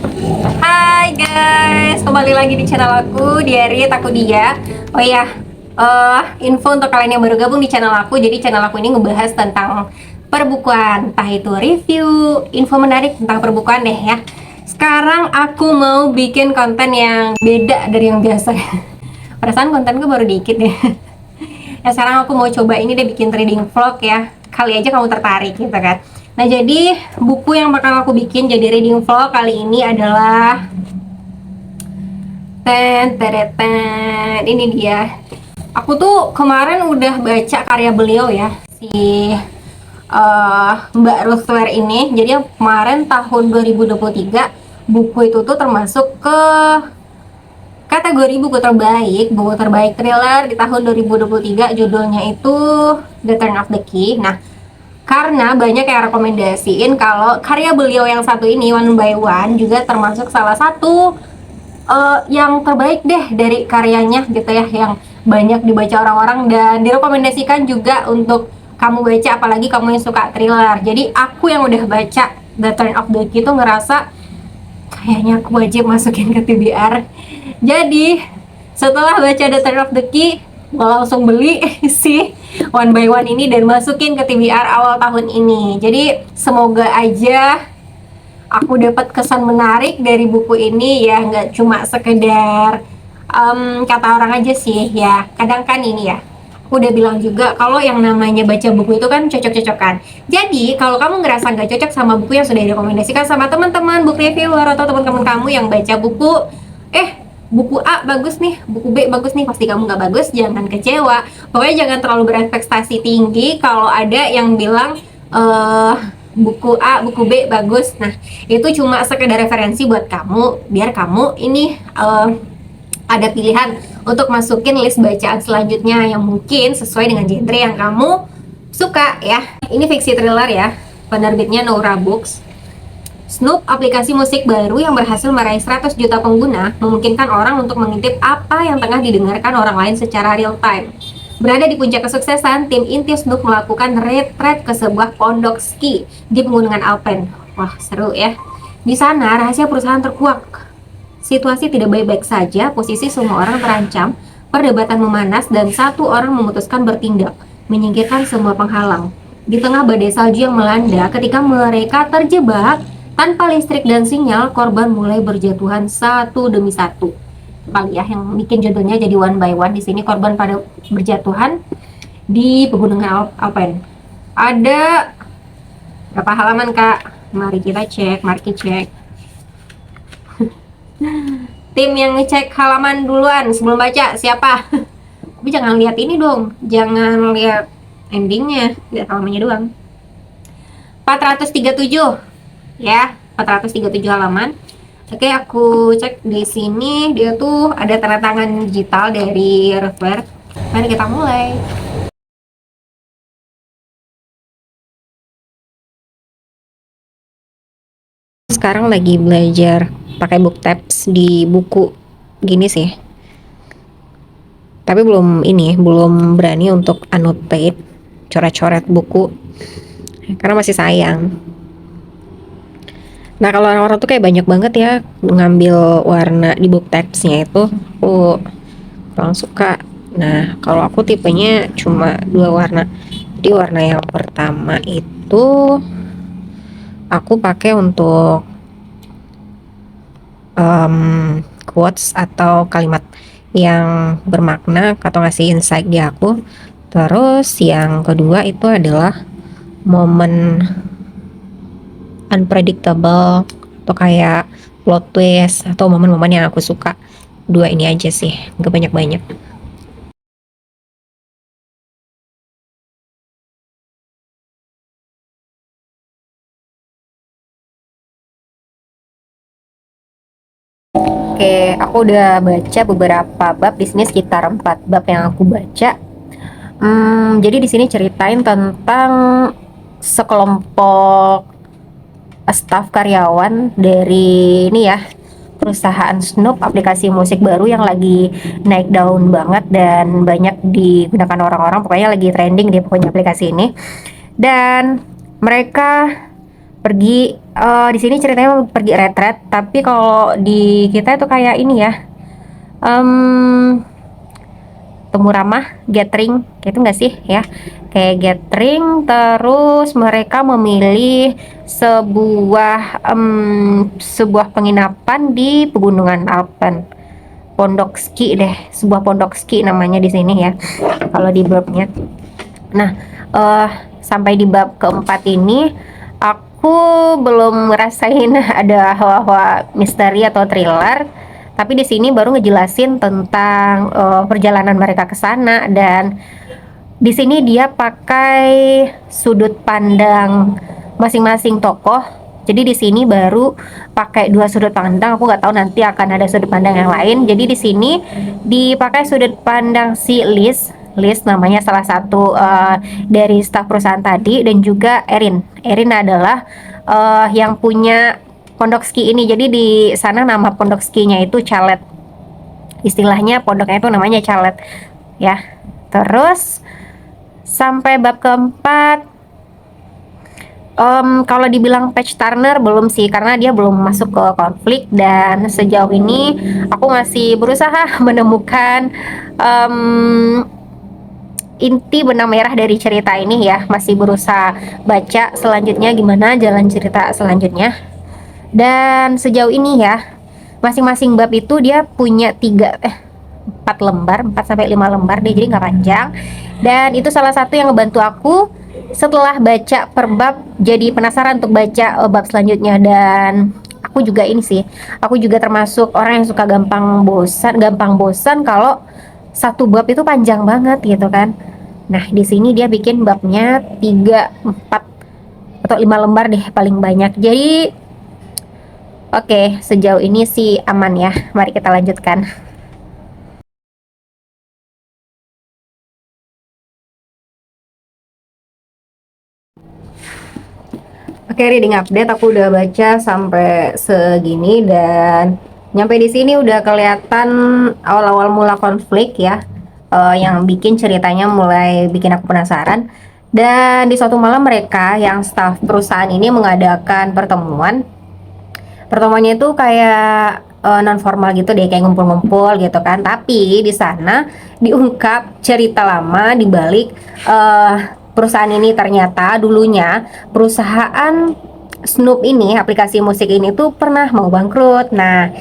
Hai guys, kembali lagi di channel aku, Diary Aku Dia. Oh iya, info untuk kalian yang baru gabung di channel aku. Jadi channel aku ini ngebahas tentang perbukuan, entah itu review, info menarik tentang perbukuan deh ya. Sekarang aku mau bikin konten yang beda dari yang biasa. Perasaan kontenku baru dikit deh. Ya sekarang aku mau coba ini deh, bikin trading vlog ya. Kali aja kamu tertarik gitu kan. Nah, jadi buku yang bakal aku bikin jadi reading vlog kali ini adalah ini dia. Aku tuh kemarin udah baca karya beliau ya, si Mbak Ruthware ini. Jadi kemarin tahun 2023 buku itu tuh termasuk ke kategori buku terbaik thriller di tahun 2023. Judulnya itu The Turn of the Key. Nah, karena banyak yang rekomendasiin kalau karya beliau yang satu ini, One by One, juga termasuk salah satu yang terbaik deh dari karyanya gitu ya, yang banyak dibaca orang-orang dan direkomendasikan juga untuk kamu baca, apalagi kamu yang suka thriller. Jadi aku yang udah baca The Turn of the Key tuh ngerasa kayaknya aku wajib masukin ke TBR. Jadi setelah baca The Turn of the Key, gue langsung beli si One by One ini dan masukin ke TBR awal tahun ini. Jadi semoga aja aku dapat kesan menarik dari buku ini ya, nggak cuma sekedar kata orang aja sih ya. Kadang kan ini ya, aku udah bilang juga kalau yang namanya baca buku itu kan cocok-cocokan. Jadi kalau kamu ngerasa nggak cocok sama buku yang sudah direkomendasikan sama teman-teman book reviewer atau teman-teman kamu yang baca buku, buku A bagus nih, buku B bagus nih, pasti kamu nggak bagus, jangan kecewa. Pokoknya jangan terlalu berekspektasi tinggi kalau ada yang bilang buku A, buku B bagus. Nah, itu cuma sekedar referensi buat kamu, biar kamu ini ada pilihan untuk masukin list bacaan selanjutnya yang mungkin sesuai dengan genre yang kamu suka ya. Ini fiksi thriller ya, penerbitnya Nora Books. Snoop, aplikasi musik baru yang berhasil meraih 100 juta pengguna, memungkinkan orang untuk mengintip apa yang tengah didengarkan orang lain secara real time. Berada di puncak kesuksesan, tim inti Snoop melakukan retreat ke sebuah pondok ski di pegunungan Alpen. Wah, seru ya. Di sana, rahasia perusahaan terkuak. Situasi tidak baik-baik saja, posisi semua orang terancam, perdebatan memanas, dan satu orang memutuskan bertindak, menyingkirkan semua penghalang. Di tengah badai salju yang melanda, ketika mereka terjebak tanpa listrik dan sinyal, korban mulai berjatuhan satu demi satu. Kali ya yang bikin judulnya jadi One by One. Di sini korban pada berjatuhan di pegunungan Alpen. Ada berapa halaman, Kak? Mari kita cek, mari kita cek. Tim yang ngecek halaman duluan sebelum baca siapa? Tapi jangan lihat ini dong, jangan lihat endingnya, lihat halamannya doang. 437 ya, 437 halaman. Oke, aku cek di sini dia tuh ada tanda tangan digital dari Rothbard. Mari kita mulai. Sekarang lagi belajar pakai book tabs di buku gini sih. Tapi belum berani untuk annotate, coret-coret buku karena masih sayang. Nah, kalau orang-orang tuh kayak banyak banget ya ngambil warna di book tabsnya itu, aku kurang suka. Nah, kalau aku tipenya cuma dua warna. Jadi warna yang pertama itu aku pakai untuk quotes atau kalimat yang bermakna atau ngasih insight di aku. Terus yang kedua itu adalah momen unpredictable atau kayak plot twist atau momen-momen yang aku suka. Dua ini aja sih, gak banyak-banyak. Oke, aku udah baca beberapa bab di sini, sekitar 4 bab yang aku baca. Jadi di sini ceritain tentang sekelompok staf karyawan dari ini ya, perusahaan Snoop, aplikasi musik baru yang lagi naik daun banget dan banyak digunakan orang-orang, pokoknya lagi trending di pokoknya aplikasi ini. Dan mereka Pergi di sini ceritanya pergi retret, tapi kalau di kita itu kayak ini ya, em, temu ramah, gathering, kayak itu nggak sih ya? Kayak gathering, terus mereka memilih sebuah penginapan di pegunungan Alpen. Pondok ski deh, sebuah pondok ski namanya di sini ya. Kalau di babnya. Nah, eh sampai di bab keempat ini aku belum ngerasain ada hawa-hawa misteri atau thriller, tapi di sini baru ngejelasin tentang perjalanan mereka ke sana. Dan di sini dia pakai sudut pandang masing-masing tokoh. Jadi di sini baru pakai dua sudut pandang. Aku nggak tahu nanti akan ada sudut pandang yang lain. Jadi di sini dipakai sudut pandang si Liz. Liz namanya salah satu dari staf perusahaan tadi, dan juga Erin. Erin adalah yang punya pondok ski ini. Jadi di sana nama pondok skinya itu Chalet. Istilahnya pondoknya itu namanya Chalet ya. Terus sampai bab keempat, kalau dibilang page turner belum sih, karena dia belum masuk ke konflik. Dan sejauh ini aku masih berusaha menemukan inti benang merah dari cerita ini ya. Masih berusaha baca selanjutnya gimana jalan cerita selanjutnya. Dan sejauh ini ya, masing-masing bab itu dia punya 4 lembar, 4 sampai 5 lembar deh, jadi nggak panjang. Dan itu salah satu yang ngebantu aku setelah baca per bab jadi penasaran untuk baca bab selanjutnya. Dan aku juga ini sih, aku juga termasuk orang yang suka gampang bosan kalau satu bab itu panjang banget gitu kan. Nah, di sini dia bikin babnya 3, 4 atau 5 lembar deh paling banyak. Jadi oke, sejauh ini sih aman ya. Mari kita lanjutkan. Oke, reading update aku udah baca sampai segini, dan nyampe di sini udah kelihatan awal-awal mula konflik ya, yang bikin ceritanya mulai bikin aku penasaran. Dan di suatu malam mereka yang staf perusahaan ini mengadakan pertemuan. Pertemuannya itu kayak non formal gitu deh, kayak ngumpul-ngumpul gitu kan. Tapi di sana diungkap cerita lama di balik perusahaan ini. Ternyata dulunya perusahaan Snoop ini, aplikasi musik ini tuh pernah mau bangkrut. Nah,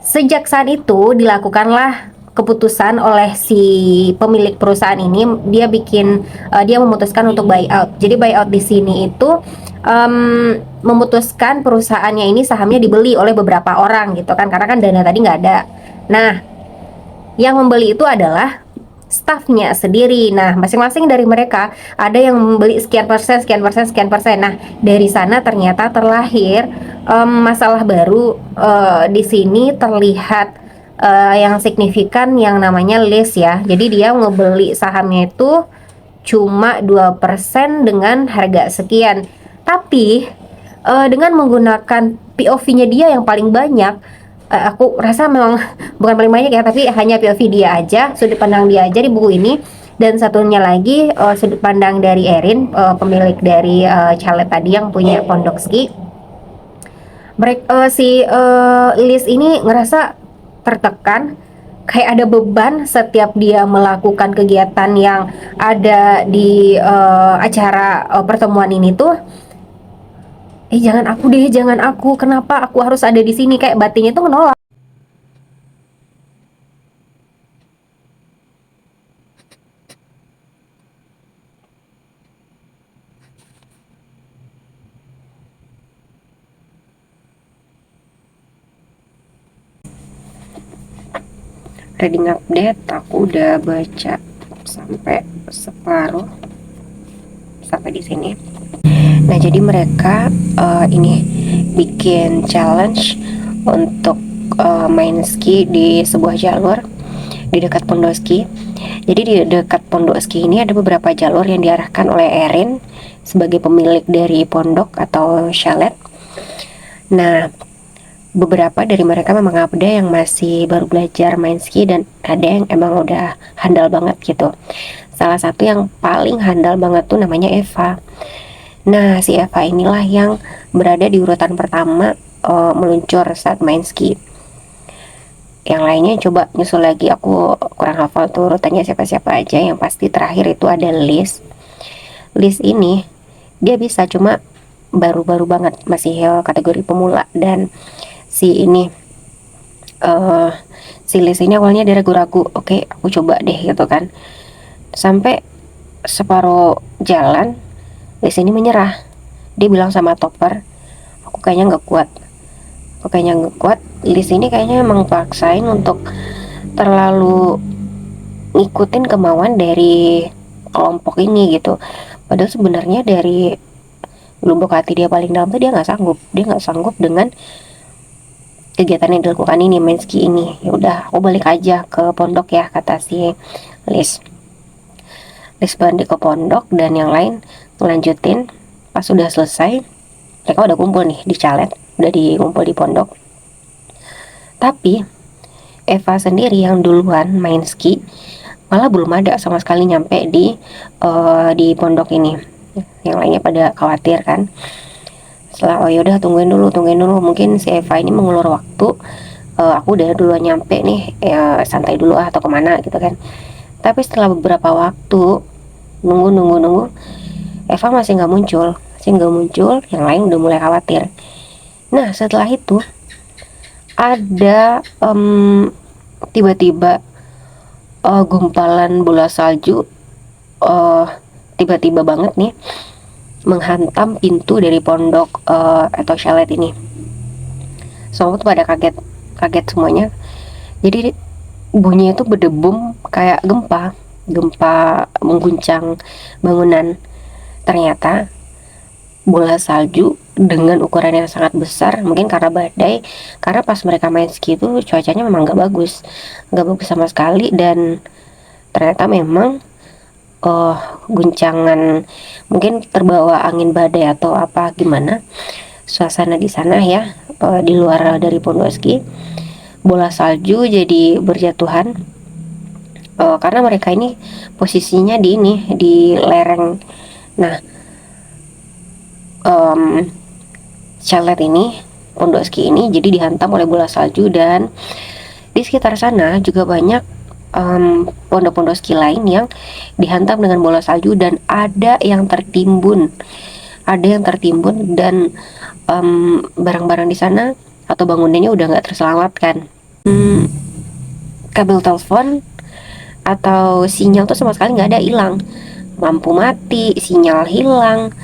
sejak saat itu dilakukanlah keputusan oleh si pemilik perusahaan ini. Dia memutuskan untuk buyout. Jadi buyout di sini itu memutuskan perusahaannya ini sahamnya dibeli oleh beberapa orang gitu kan, karena kan dana tadi nggak ada. Nah, yang membeli itu adalah stafnya sendiri. Nah, masing-masing dari mereka ada yang membeli sekian persen, sekian persen, sekian persen. Nah, dari sana ternyata terlahir masalah baru. Di sini terlihat yang signifikan yang namanya Liz ya. Jadi dia ngebeli sahamnya itu cuma 2% dengan harga sekian. Tapi dengan menggunakan POV-nya dia yang paling banyak, aku rasa memang bukan paling banyak ya, tapi hanya POV dia aja, sudut pandang dia aja di buku ini. Dan satunya lagi sudut pandang dari Erin, pemilik dari Chalet tadi yang punya pondok ski. Si Liz ini ngerasa tertekan, kayak ada beban setiap dia melakukan kegiatan yang ada di acara pertemuan ini tuh. Jangan aku deh, jangan aku, kenapa aku harus ada di sini, kayak batinnya tuh menolak. Reading update aku udah baca sampai separuh, sampai di sini. Nah, jadi mereka ini bikin challenge untuk main ski di sebuah jalur di dekat pondok ski. Jadi di dekat pondok ski ini ada beberapa jalur yang diarahkan oleh Erin sebagai pemilik dari pondok atau chalet. Nah, beberapa dari mereka memang ada yang masih baru belajar main ski, dan ada yang emang udah handal banget gitu. Salah satu yang paling handal banget tuh namanya Eva. Nah, si Eva inilah yang berada di urutan pertama meluncur saat main ski. Yang lainnya coba nyusul lagi, aku kurang hafal tuh urutannya siapa-siapa aja. Yang pasti terakhir itu ada Liz. Liz ini dia bisa, cuma baru-baru banget, masih kategori pemula. Dan si ini uh, si Liz ini awalnya dia ragu-ragu, oke aku coba deh gitu kan. Sampai separuh jalan Liz ini menyerah. Dia bilang sama Topper, aku kayaknya nggak kuat, aku kayaknya nggak kuat. Liz ini kayaknya emang paksain untuk terlalu ngikutin kemauan dari kelompok ini gitu. Padahal sebenarnya dari lubuk hati dia paling dalam tuh dia nggak sanggup dengan kegiatan yang dilakukan ini, main ski ini. Ya udah, aku balik aja ke pondok ya, kata si Liz. Liz balik ke pondok dan yang lain ngelanjutin. Pas sudah selesai, mereka udah kumpul nih di chalet, udah dikumpul di pondok. Tapi Eva sendiri yang duluan main ski malah belum ada sama sekali nyampe di pondok ini. Yang lainnya pada khawatir kan. Setelah, oh yaudah tungguin dulu, mungkin si Eva ini mengulur waktu. Aku udah duluan nyampe nih, ya santai dulu atau kemana gitu kan. Tapi setelah beberapa waktu nunggu, Eva masih nggak muncul, yang lain udah mulai khawatir. Nah setelah itu ada tiba-tiba gumpalan bola salju uh, tiba-tiba banget nih menghantam pintu dari pondok atau chalet ini. Semua tuh pada kaget, kaget semuanya. Jadi bunyinya itu berdebum kayak gempa, gempa mengguncang bangunan. Ternyata bola salju dengan ukuran yang sangat besar, mungkin karena badai, karena pas mereka main ski itu cuacanya memang nggak bagus sama sekali. Dan ternyata memang uh, guncangan, mungkin terbawa angin badai atau apa gimana suasana di sana ya, di luar dari pondok ski, bola salju jadi berjatuhan, karena mereka ini posisinya di lereng. Nah, um, chalet ini, pondok ski ini jadi dihantam oleh bola salju. Dan di sekitar sana juga banyak pondok-pondok ski lain yang dihantam dengan bola salju, dan ada yang tertimbun dan barang-barang di sana atau bangunannya udah nggak terselamatkan. Kabel telepon atau sinyal tuh sama sekali nggak ada, hilang, lampu mati, sinyal hilang,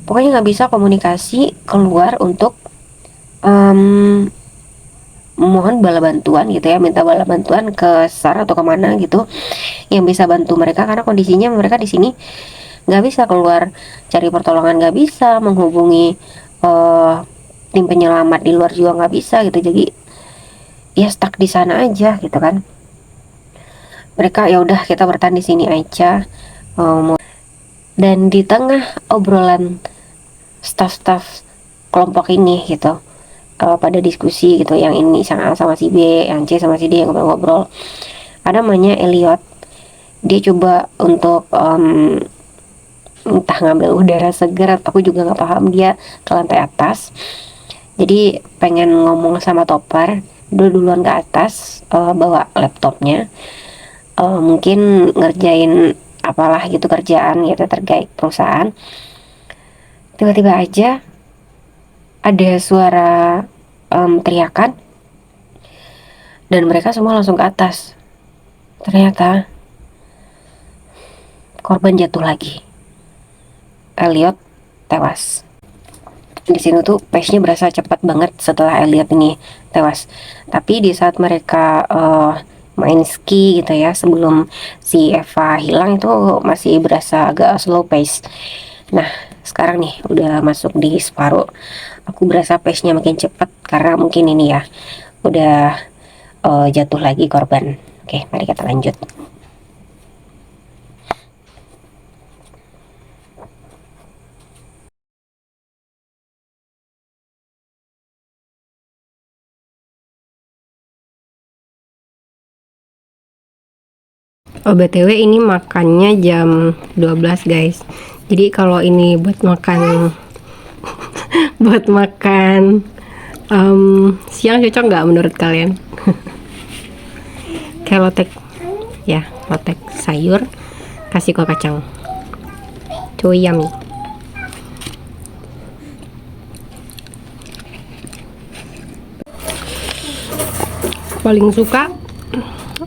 pokoknya nggak bisa komunikasi keluar untuk mohon bala bantuan gitu ya, minta bala bantuan ke SAR atau kemana gitu yang bisa bantu mereka, karena kondisinya mereka di sini nggak bisa keluar cari pertolongan, nggak bisa menghubungi tim penyelamat di luar juga nggak bisa gitu. Jadi ya stuck di sana aja gitu kan. Mereka ya udah, kita bertahan di sini aja. Dan di tengah obrolan staff-staff kelompok ini gitu, pada diskusi gitu, yang ini sama si B, yang C sama si D yang ngobrol-ngobrol, ada namanya Elliot. Dia coba untuk entah ngambil udara segar, aku juga nggak paham, dia ke lantai atas. Jadi pengen ngomong sama Topper, duluan ke atas, bawa laptopnya, mungkin ngerjain apalah gitu, kerjaan gitu terkait perusahaan. Tiba-tiba aja ada suara teriakan, dan mereka semua langsung ke atas. Ternyata korban jatuh lagi. Elliot tewas. Di sini tuh pace-nya berasa cepat banget setelah Elliot ini tewas. Tapi di saat mereka main ski gitu ya, sebelum si Eva hilang, itu masih berasa agak slow pace. Nah sekarang nih udah masuk di separuh, aku berasa pace-nya makin cepat karena mungkin ini ya udah jatuh lagi korban. Oke, mari kita lanjut. Oh, BTW ini makannya jam 12 guys. Jadi kalau ini buat makan buat makan siang cocok nggak menurut kalian? Kayak lotek ya, lotek sayur kasih kuah kacang, cuy yummy. Paling suka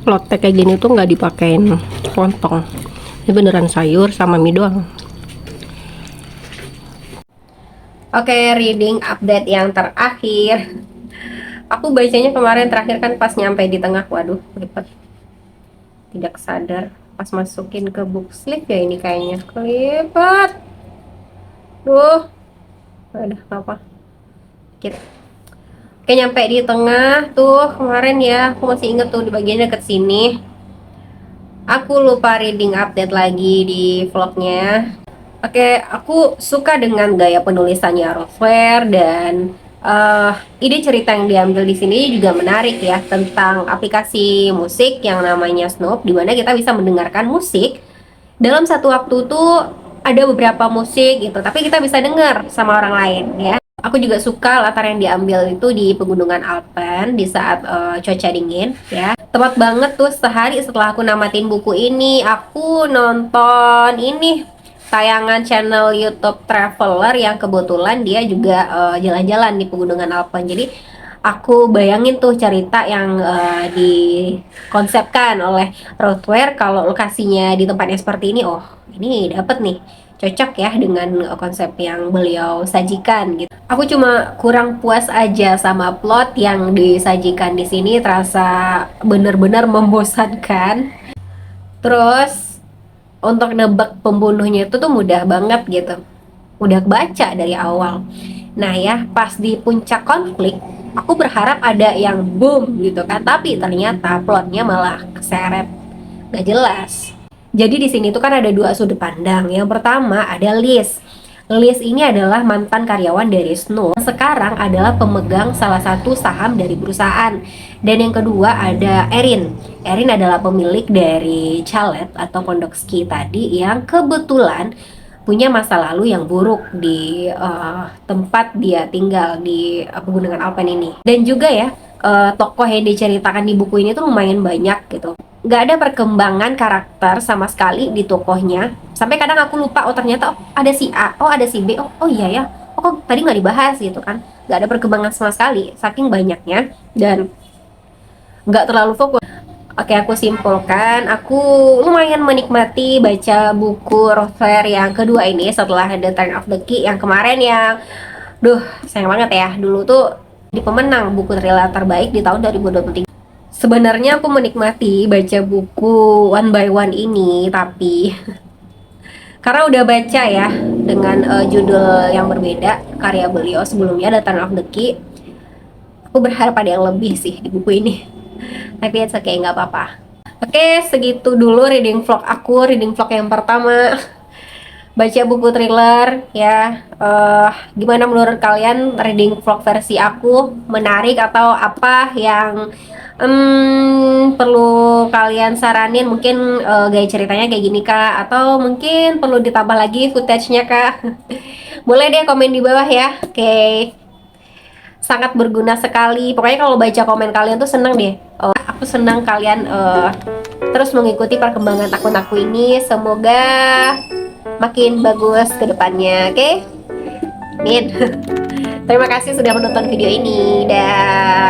lotek kayak gini tuh nggak dipakein lontong, ini beneran sayur sama mie doang. Oke, reading update yang terakhir. Aku bacanya kemarin terakhir kan pas nyampe di tengah, waduh, kelipet. Tidak sadar pas masukin ke book sleeve ya, ini kayaknya kelipet. Duh, ada apa? Dikit. Oke, nyampe di tengah tuh kemarin ya, aku masih inget tuh di bagian deket sini. Aku lupa reading update lagi di vlognya. Oke, aku suka dengan gaya penulisannya Roswell dan ide cerita yang diambil di sini juga menarik ya, tentang aplikasi musik yang namanya Snoop, di mana kita bisa mendengarkan musik dalam satu waktu tuh ada beberapa musik gitu, tapi kita bisa dengar sama orang lain ya. Aku juga suka latar yang diambil itu di pegunungan Alpen di saat cuaca dingin ya. Tepat banget tuh, sehari setelah aku namatin buku ini, aku nonton ini tayangan channel YouTube Traveler yang kebetulan dia juga jalan-jalan di pegunungan Alpen. Jadi aku bayangin tuh cerita yang dikonsepkan oleh Rothware, kalau lokasinya di tempatnya seperti ini, oh ini dapet nih, cocok ya dengan konsep yang beliau sajikan gitu. Aku cuma kurang puas aja sama plot yang disajikan di sini, terasa bener-bener membosankan. Terus untuk nebak pembunuhnya itu tuh mudah banget gitu, udah baca dari awal. Nah ya, pas di puncak konflik, aku berharap ada yang boom gitu kan, tapi ternyata plotnya malah keseret, gak jelas. Jadi di sini tuh kan ada dua sudut pandang. Yang pertama ada Liz. Liz ini adalah mantan karyawan dari Snow, sekarang adalah pemegang salah satu saham dari perusahaan. Dan yang kedua ada Erin. Erin adalah pemilik dari chalet atau pondok ski tadi yang kebetulan punya masa lalu yang buruk di tempat dia tinggal di pegunungan Alpen ini. Dan juga ya, tokoh yang diceritakan di buku ini tuh lumayan banyak gitu. Nggak ada perkembangan karakter sama sekali di tokohnya. Sampai kadang aku lupa, oh ternyata oh, ada si A, oh ada si B, oh iya ya, oh kok tadi nggak dibahas gitu kan. Nggak ada perkembangan sama sekali, saking banyaknya, dan nggak terlalu fokus. Oke, aku simpulkan, aku lumayan menikmati baca buku Rothwell yang kedua ini setelah The Turn of the Key yang kemarin yang, duh, sayang banget ya, dulu tuh di pemenang buku thriller terbaik di tahun 2023. Sebenarnya aku menikmati baca buku one by one ini, tapi karena udah baca ya dengan judul yang berbeda karya beliau sebelumnya, The Turn of the Key, aku berharap ada yang lebih sih di buku ini. Tapi it's okay, nggak apa-apa. Oke, segitu dulu reading vlog aku, reading vlog yang pertama. Baca buku thriller ya. Gimana menurut kalian reading vlog versi aku? Menarik atau apa yang perlu kalian saranin? Mungkin gaya ceritanya kayak gini kak, atau mungkin perlu ditambah lagi footage-nya kak? Boleh deh komen di bawah ya. Oke, sangat berguna sekali. Pokoknya kalau baca komen kalian tuh seneng deh. Aku senang kalian terus mengikuti perkembangan akun aku ini. Semoga makin bagus ke depannya. Oke? Amin. Terima kasih sudah menonton video ini. Dah.